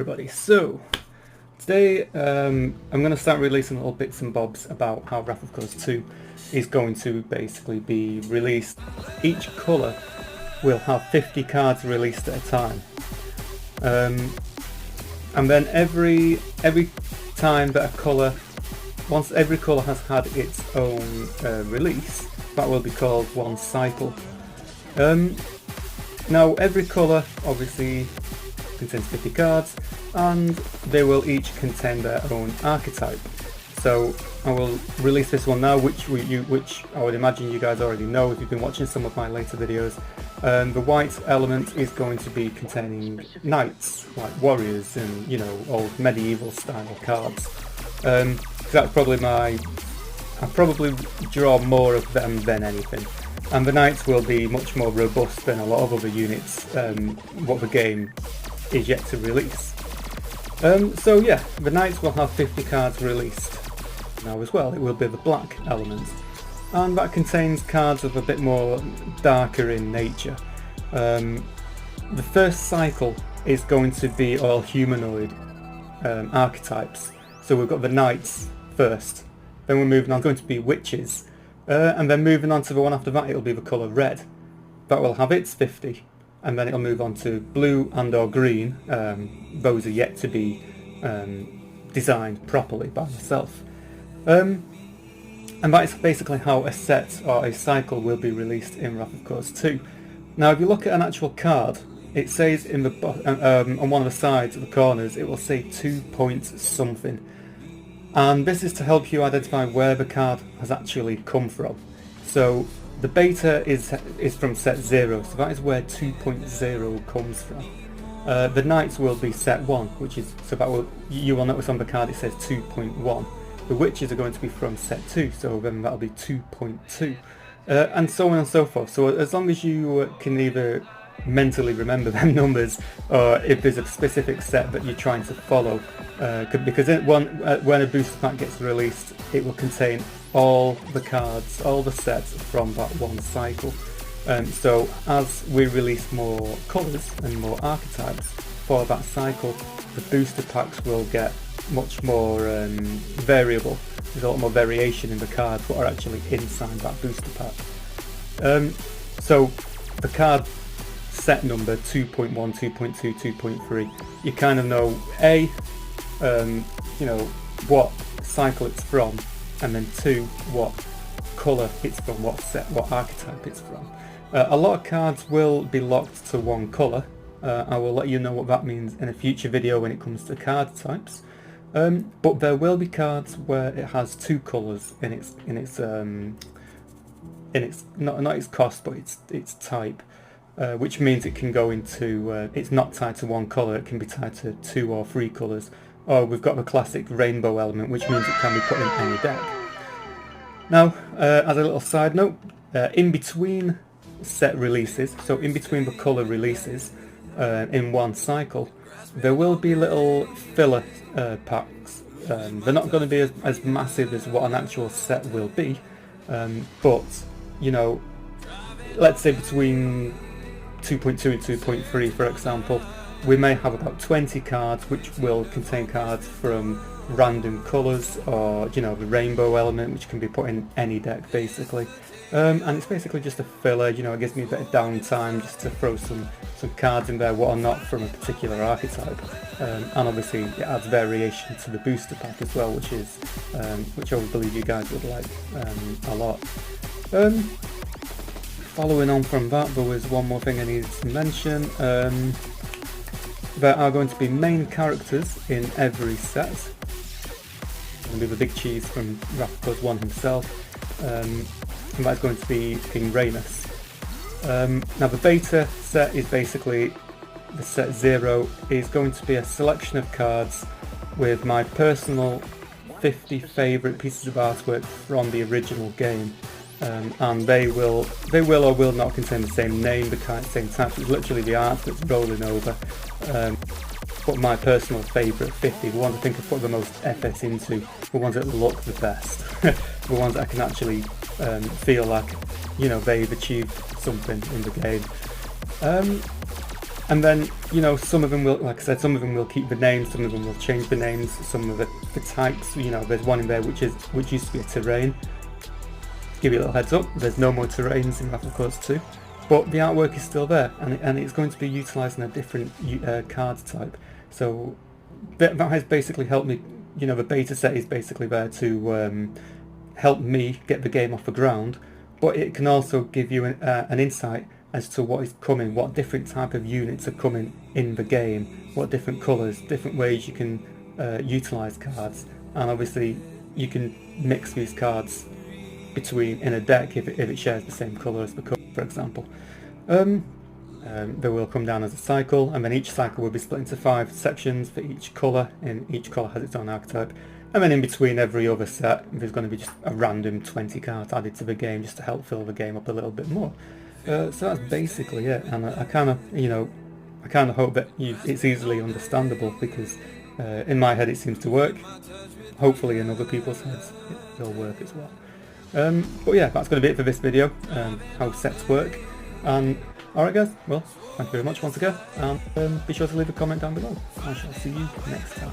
everybody. So today I'm going to start releasing little bits and bobs about how Wrath of Course 2 is going to basically be released. Each colour will have 50 cards released at a time, and then every time that a colour, once every colour has had its own release, that will be called one cycle. Now every colour obviously contains 50 cards, and they will each contain their own archetype. So I will release this one now, which I would imagine you guys already know if you've been watching some of my later videos. The white element is going to be containing knights, like warriors and, you know, old medieval style cards. That's probably I probably draw more of them than anything. And the knights will be much more robust than a lot of other units, what the game is yet to release. So yeah, the knights will have 50 cards released. Now as well, it will be the black element, and that contains cards of a bit more darker in nature. The first cycle is going to be all humanoid archetypes. So we've got the knights first, then we're moving on, going to be witches, and then moving on to the one after that, it'll be the colour red. That will have its 50, and then it'll move on to blue and or green. Those are yet to be designed properly by myself. And that is basically how a set or a cycle will be released in Wrath of Course 2. Now if you look at an actual card, it says in the on one of the sides of the corners, it will say 2 points something. And this is to help you identify where the card has actually come from. So the beta is from set 0, so that is where 2.0 comes from. The knights will be set 1, which is, so that will, you will notice on the card it says 2.1. The witches are going to be from set 2, so then that'll be 2.2, and so on and so forth. So as long as you can either mentally remember them numbers, or if there's a specific set that you're trying to follow, because when a booster pack gets released, it will contain all the cards, all the sets from that one cycle. So as we release more colours and more archetypes for that cycle, the booster packs will get much more variable. There's a lot more variation in the cards what are actually inside that booster pack. So the card set number 2.1, 2.2, 2.3, you kind of know you know, what cycle it's from, and then 2, what colour it's from, what set, what archetype it's from. A lot of cards will be locked to one colour. I will let you know what that means in a future video when it comes to card types. But there will be cards where it has 2 colours in its not its cost, but its type, which means it can go into it's not tied to one colour. It can be tied to 2 or 3 colours. Or we've got the classic rainbow element, which means it can be put in any deck. Now, as a little side note, in between set releases, so in between the colour releases in one cycle, there will be little filler packs. They're not going to be as massive as what an actual set will be, but you know, let's say between 2.2 and 2.3 for example, we may have about 20 cards which will contain cards from random colours, or you know, the rainbow element, which can be put in any deck basically. And it's basically just a filler, you know, it gives me a bit of downtime just to throw some cards in there what are not from a particular archetype. And obviously it adds variation to the booster pack as well, which I would believe you guys would like a lot. Following on from that, there was one more thing I needed to mention. There are going to be main characters in every set. Going to be the big cheese from Wrath of Course 1 himself, and that's going to be King Ramus. Now the beta set is basically, the set 0 is going to be a selection of cards with my personal 50 favourite pieces of artwork from the original game. And they will or will not contain the same name, the same type. It's literally the art that's rolling over. But my personal favourite 50, the ones I think I've put the most effort into, the ones that look the best, the ones that I can actually feel like, you know, they've achieved something in the game. And then, you know, some of them will, like I said, some of them will keep the names, some of them will change the names, some of the types, you know, there's one in there which used to be a terrain. Give you a little heads up, there's no more terrains in Raffle Course 2, but the artwork is still there, and it's going to be utilising a different card type. So that has basically helped me, you know, the beta set is basically there to help me get the game off the ground, but it can also give you an insight as to what is coming, what different type of units are coming in the game, what different colours, different ways you can utilise cards, and obviously you can mix these cards between in a deck if it shares the same colour as the colour, for example. They will come down as a cycle, and then each cycle will be split into 5 sections for each colour, and each colour has its own archetype. And then in between every other set, there's going to be just a random 20 cards added to the game just to help fill the game up a little bit more. So that's basically it, and I kind of, you know, I kind of hope that it's easily understandable, because in my head it seems to work. Hopefully in other people's heads it will work as well. But yeah, that's going to be it for this video, how sets work. And alright guys, well, thank you very much once again, and be sure to leave a comment down below. I shall see you next time.